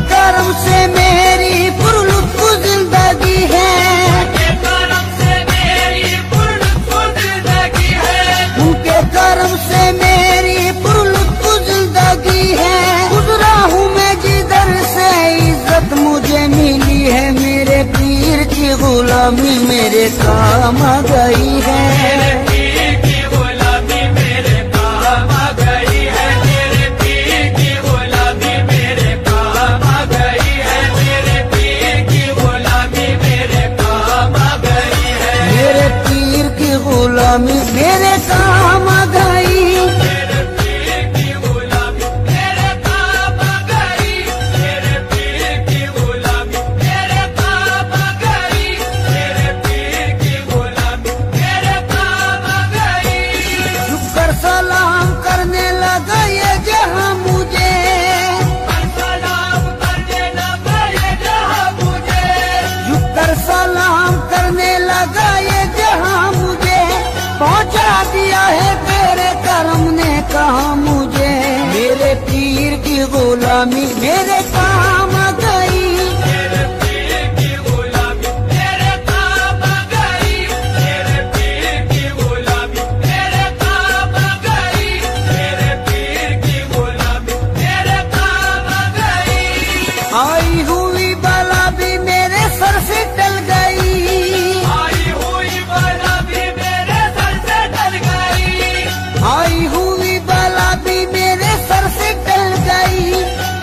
करम से मेरी पुरलुत्फ जिंदगी है, करम से मेरी पुरलुत्फ जिंदगी है, उनके करम से मेरी पुरलुत्फ जिंदगी है। गुजरा हूँ मैं जिधर से इज्जत मुझे मिली है, मेरे पीर की गुलामी मेरे काम आ गई है। मेरे काम आ गई, मेरे पीर की गुलामी मेरे काम आ गई, मेरे पीर की गुलामी मेरे काम आ गई, मेरे पीर की गुलामी मेरे काम आ गई। झुककर सलाम करने लगा ये जहां मुझे, सलाम करने लगा ये जहां मुझे, झुककर सलाम करने लगा ये जहां मुझे। पहुंचा दिया है तेरे करम ने कहा मुझे, मेरे पीर की गुलामी मेरे काम आ गई, मेरे पीर की गुलामी मेरे काम आ गई, मेरे पीर की गुलामी मेरे काम आ गई, मेरे पीर की गुलामी मेरे काम आ गई। आई हुई बला भी मेरे सर से टल गई, आई हुई बला भी मेरे सर से टल गई।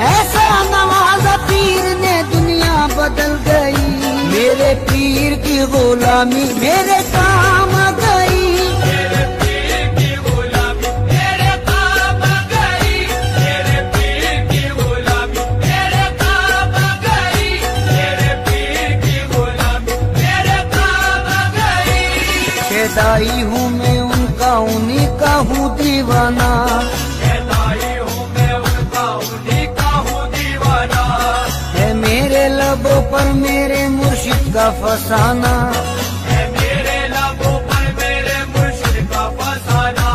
ऐसा नवाजा पीर ने दुनिया बदल गई, मेरे पीर की गुलामी मेरे काम आ गई, मेरे पीर की गुलामी मेरे काम आ गई, मेरे पीर की गुलामी मेरे काम आ गई, मेरे पीर की गुलामी मेरे काम आ गई। खेदाई हूँ मैं उनका उन्हीं का हूँ दीवाना, खेदाई हूँ मैं उनका उन्हीं का हूँ दीवाना। है मेरे लबों पर मेरे मुर्शिद का फसाना, है मेरे लबों पर मेरे मुर्शिद का फसाना।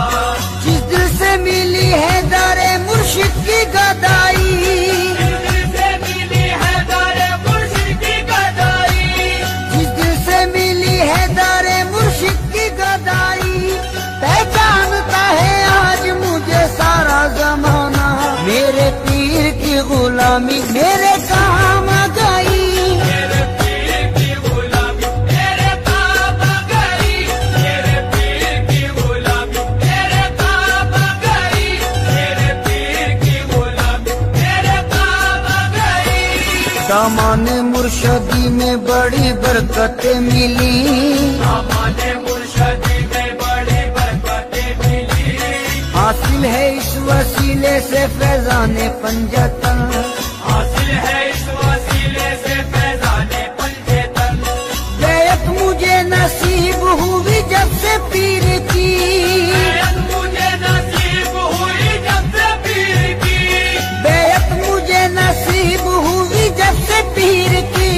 जिस दिल से मिली है दारे मुर्शिद की गदाई, जिस दिल से मिली है दारे मुर्शिद की गदाई, जिस दिल से मिली है दारे मुर्शिद की गदाई। पहचानता है आज मुझे सारा जमाना, मेरे पीर की गुलामी मेरे काम आ गई, मेरे पीर की गुलामी मेरे काम आ गई, मेरे पीर की गुलामी मेरे काम आ गई, मेरे पीर की गुलामी मेरे काम आ गई। सामाने मुर्शदी में बड़ी बरकतें मिली, सामाने मुर्शदी में बड़ी बरकतें मिली। हासिल है इस वसीले से फैजाने पंजतन, हासिल है इस वसीले से फैजाने पंजतन। बैत मुझे नसीब हुई जब से पीर की, बैत मुझे नसीब हुई जब से पीर की, बैत मुझे नसीब हुई जब से पीर की।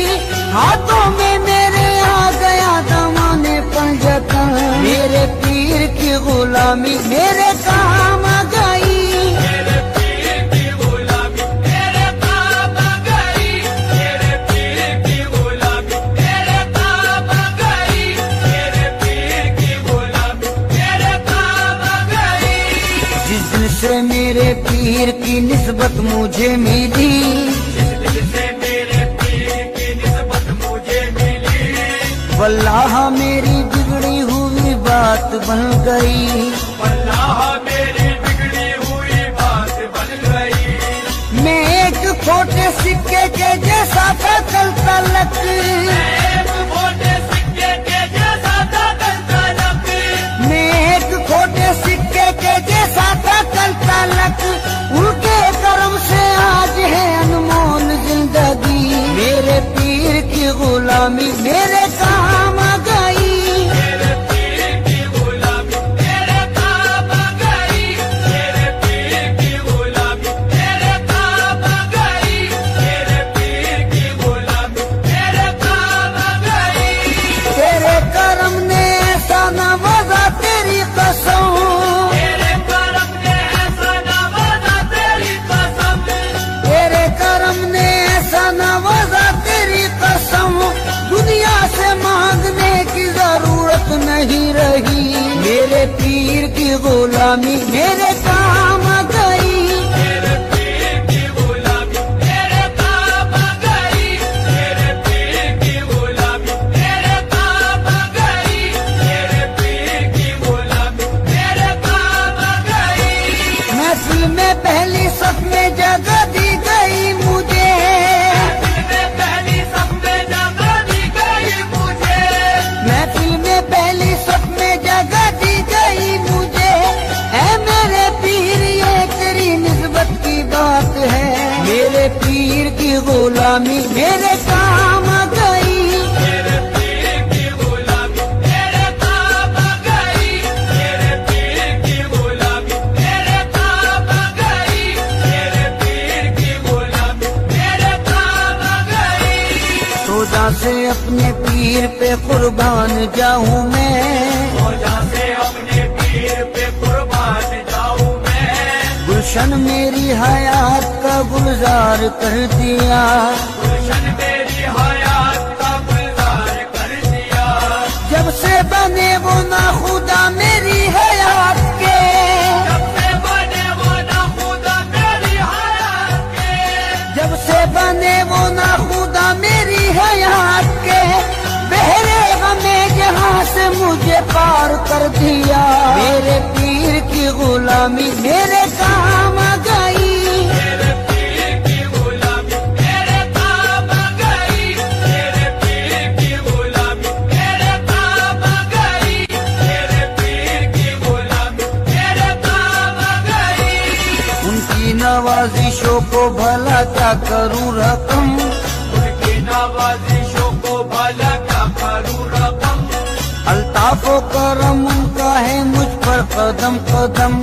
हाथों में मेरे आ गया दमाने पंजतन, मेरे पीर की गुलामी मेरे काम आ गई, मेरे पीर की गुलामी मेरे काम आ गई, मेरे पीर की गुलामी मेरे काम आ गई, मेरे पीर की गुलामी मेरे काम आ गई। जिस दिन से मेरे पीर की निस्बत मुझे मिली, जिस दिन से मेरे पीर की निस्बत मुझे मिली, वल्लाह मेरी बिगड़ी हुई बात बन गई, वल्लाह मेरी बिगड़ी हुई बात बन गई। मैं एक खोटे सिक्के के जैसा था कल तलक, मैं एक खोटे सिक्के के जैसा था कल तलक, मैं एक खोटे सिक्के के जैसा था कल तलक। उनके करम से आज है अनमोल जिंदगी, मेरे पीर की गुलामी मेरे काम आ गई। मेरे पीर की गुलामी मेरे काम आ गई। मेरे पीर की गुलामी मेरे काम आ गई। मेरे पीर की गुलामी मेरे काम आ गई। तेरे करम ने ऐसा नवाजा तेरी कसम, तेरे करम ने ऐसा नवाजा तेरी कसम। तेरे करम ने ऐसा नवाजा तेरी कसम, दुनिया से मांगने की जरूरत नहीं रही। मेरे पीर की गुलामी मेरे काम आ गई। मेरे पीर की गुलामी मेरे काम आ गई। मेरे पीर की गुलामी मेरे काम आ गई। मेरे पीर की गुलामी मेरे काम आ गई। महफिल में पहली सफ में जगह दी गई मुझे, महफिल में पहली सफ में जगह दी गई मुझे। महफिल में पहली सफ में जगह दी गई मुझे। है मेरे पीर ये तेरी निस्बत की बात है। मेरे पीर की गुलामी मेरे काम आ गई। मेरे पीर की गुलामी मेरे काम आ गई। मेरे पीर की गुलामी मेरे काम आ गई। मेरे पीर की गुलामी मेरे काम आ गई। रोजा से अपने पीर पे कुर्बान जाऊं मैं, रोजा से अपने पीर पे कुर्बान जाऊं मैं। गुलशन मेरी हयात का गुलजार कर दिया। गुलशन मेरी हयात का गुलजार कर दिया। जब से बने वो ना खुदा मेरी हयात के, जब से बने वो ना खुदा मेरी हयात के। जब से बने वो ना खुदा मेरी हयात के, बहरे गमे जहां से मुझे पार कर दिया। मेरे पीर की गुलामी मेरे काम आ गई। मेरे पीर की गुलामी मेरे काम आ गई। मेरे पीर की गुलामी मेरे काम आ गई। मेरे पीर की गुलामी मेरे काम आ गई। उनकी नवाजिशों को भला क्या करूं रकम, उनकी नवाजिशों को भला क्या करूं रकम। अल्ताफ व करम उनका है मुझ पर कदम कदम।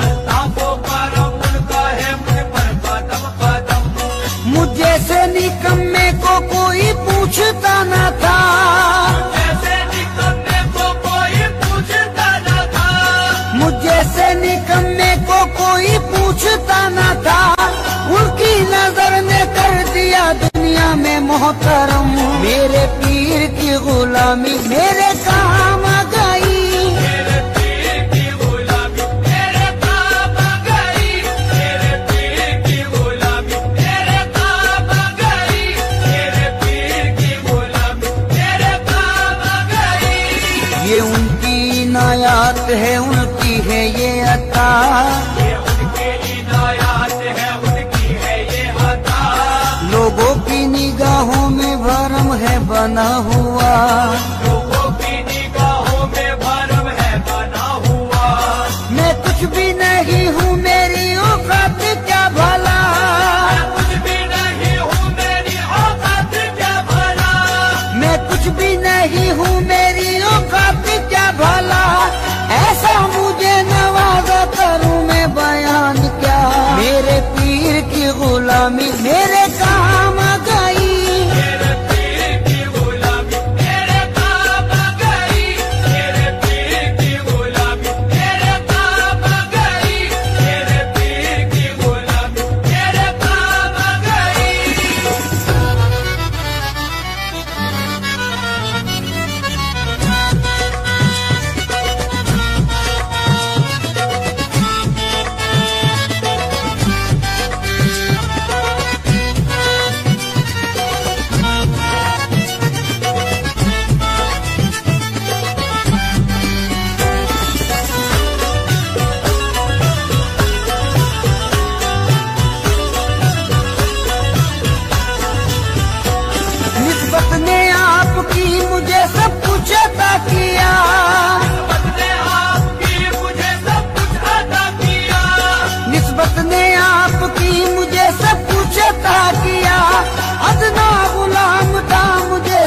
अल्ताफो करम उनका है मुझ पर कदम कदम। मुझ जैसे निकम्मे को कोई पूछता न था, जैसे निकम्मे को कोई पूछता न था। मुझ जैसे निकम्मे को कोई पूछता न था। उनकी नजर ने कर दिया दुनिया में मोहतरम। मेरे पीर की गुलामी मेरे काम आ गई। मेरे पीर की गुलामी मेरे काम आ गई। मेरे पीर की गुलामी मेरे काम आ गई। मेरे पीर की गुलामी मेरे काम आ गई। ये उनकी इनायत है, उनकी है ये अता। ये उनकी इनायत है, उनकी है ये अता। लोगों की निगाहों में भरम है बना हुआ। लोगों की निगाहों में भरम है बना हुआ। मैं कुछ भी नहीं हूँ मेरी औकात क्या भला। मैं कुछ भी नहीं हूँ मेरी औकात क्या भला। मैं कुछ भी नहीं हूँ मेरी औकात क्या भला। ऐसा मुझे नवाजा करूँ मैं बयान क्या। मेरे पीर की गुलामी मेरे काम आ गई। मेरे पीर की गुलामी मेरे काम आ गई। मेरे पीर की गुलामी मेरे काम आ गई। मेरे पीर की गुलामी मेरे काम आ गई। निस्बत ने आपकी मुझे सब कुछ अता किया। बदले आपकी मुझे सब कुछ अता किया। निस्बत ने आपकी मुझे सब कुछ अता किया। अदना गुलाम था मुझे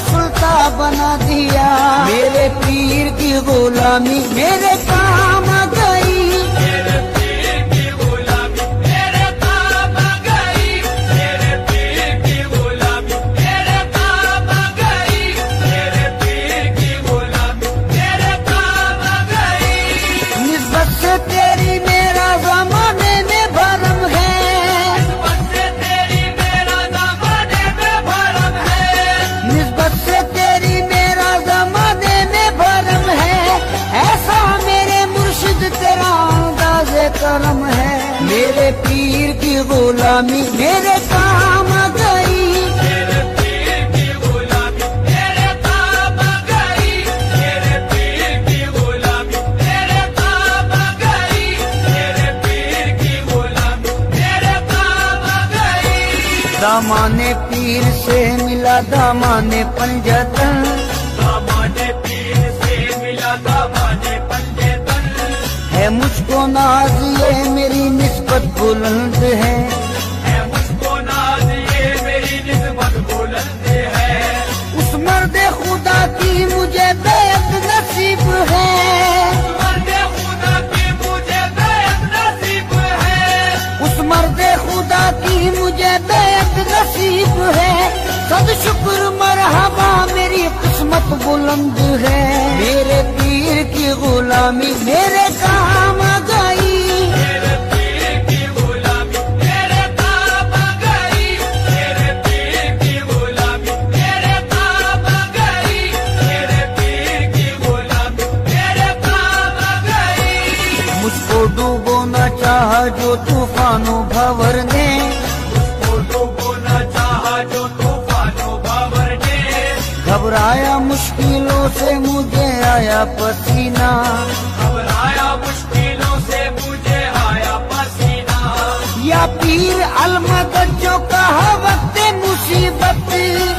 गुलामी मेरे काम गई। मेरे पीर की गुलामी मेरे काम गई। मेरे पीर की गुलामी मेरे काम गई। मेरे पीर की गुलामी मेरे काम गई। निस्बत से तेरी मेरा ज़माने में भरम है। निस्बत से तेरी मेरा ज़माने में भरम है। निस्बत से तेरी मेरा ज़माने में भरम है। ऐसा मेरे मुर्शिद तेरा अंदाज़े करम है। मेरे पीर की गुलामी मेरे काम गई। मेरे पीर की गुलामी मेरे काम गई। मेरे पीर की गुलामी मेरे काम गई। मेरे पीर की गुलामी मेरे काम गई। दामाने पीर से मिला दामाने पंजतन। दामाने पीर से मिला दामाने पंजतन। है मुझको नाज ये मेरी निस्बत बुलंद है। है मुझको नाज ये मेरी निस्बत बुलंद है। उस मर्द खुदा की मुझे बेअद नसीब है। मर्द खुदा की मुझे बेअद नसीब है। उस मर्द खुदा की मुझे बेअद नसीब है। सद शुक्र मरहबा मेरी किस्मत बुलंद है। मेरे पीर की गुलामी मेरे काम गई। मेरे पीर की गुलामी मेरे काम गई। मेरे पीर की गुलामी मेरे काम गई। मेरे पीर की गुलामी मेरे काम गई। मुझको डूबोना चाहा जो तूफानों भंवर ने। मुझको डूबोना चाहा जो तूफानों भंवर ने। घबराया मुश्किलों से मुझे आया पसीना। घबराया मुश्किलों से मुझे आया पसीना। या पीर अलमदद जो कहा वक्त मुसीबत।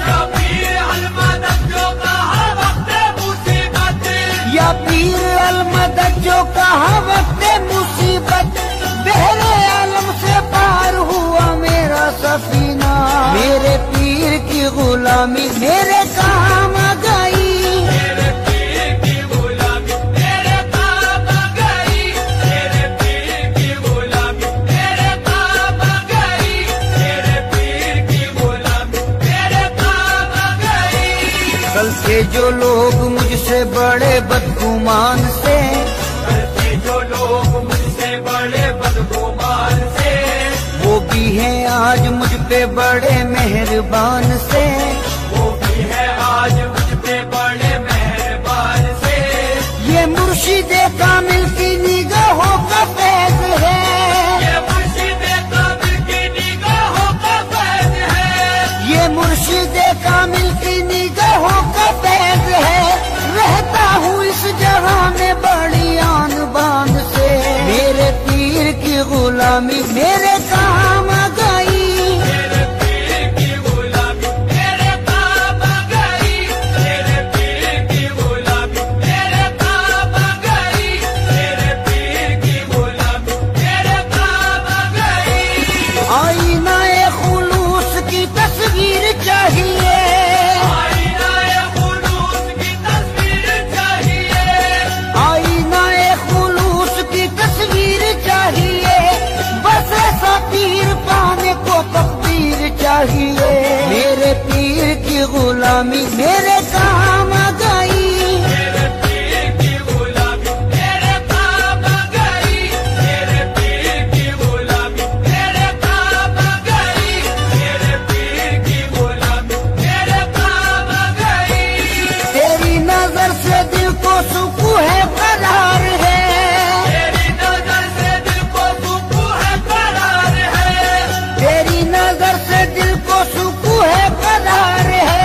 या पीर अलमदद जो कहा वक्त मुसीबत। या पीर अलमदद जो कहा वक्त मुसीबत। बहरे आलम से पार हुआ मेरा सफीना। मेरे पीर की गुलामी मेरे काम गई। मेरे पीर की गुलामी मेरे काम गई। मेरे पीर की गुलामी मेरे काम गई। मेरे पीर की गुलामी मेरे काम गई। कल के जो लोग मुझसे बड़े बदगुमान से। करते जो लोग मुझसे बड़े बदगुमान से। वो भी हैं आज मुझ पे बड़े मेहरबान से। वो भी है आज मुझ पे बड़े मेहरबान से। ये मुर्शिदे कामिल की निगाहों का फैज़ है। ये मुर्शिदे कामिल की निगाहों का फैज़ है। ये मुर्शिदे कामिल की निगाहों का फैज़ है। रहता हूँ इस जगह में बड़ी आन बान से। मेरे पीर की गुलामी मेरे काम गई। मेरे पीर की गुलामी मेरे काम गई। मेरे पीर की गुलामी मेरे काम गई। मेरे पीर की गुलामी मेरे काम गई। आईना ए खुलूस की तस्वीर चाहिए। आईना ए खुलूस की तस्वीर चाहिए। आईना ए खुलूस की तस्वीर चाहिए। बस ऐसा पीर पाने को तकदीर चाहिए। मेरे पीर की गुलामी मेरे काम गई। मेरे पीर की गुलामी मेरे काम गई। मेरे पीर की गुलामी मेरे काम गई। मेरे पीर की गुलामी मेरे काम गई। तेरी नजर से दिल को सुकून है करार है। तेरी नजर से दिल को सुकून है करार है। तेरी नजर से दिल को सुकून है करार है।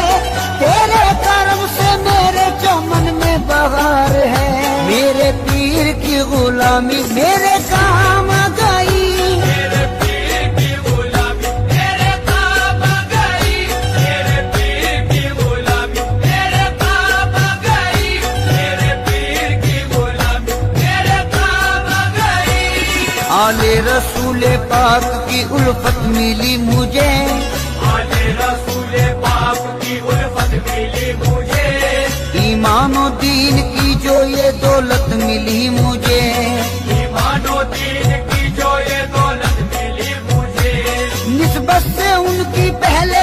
तेरे करम से मेरे चमन में बहार है। मेरे पीर की गुलामी मेरे काम गई। मेरे पीर की गुलामी मेरे काम गई। मेरे पीर की गुलामी मेरे काम गई। मेरे पीर की गुलामी मेरे काम गई। आले रसूले पाक की उल्फत मिली मुझे। आले रसूले पाक की उल्फत मिली मुझे। ईमान और दीन की जो जो ये दौलत मिली मुझे, ईमानो दीन की जो ये दौलत मिली मुझे, निस्बत से उनकी पहले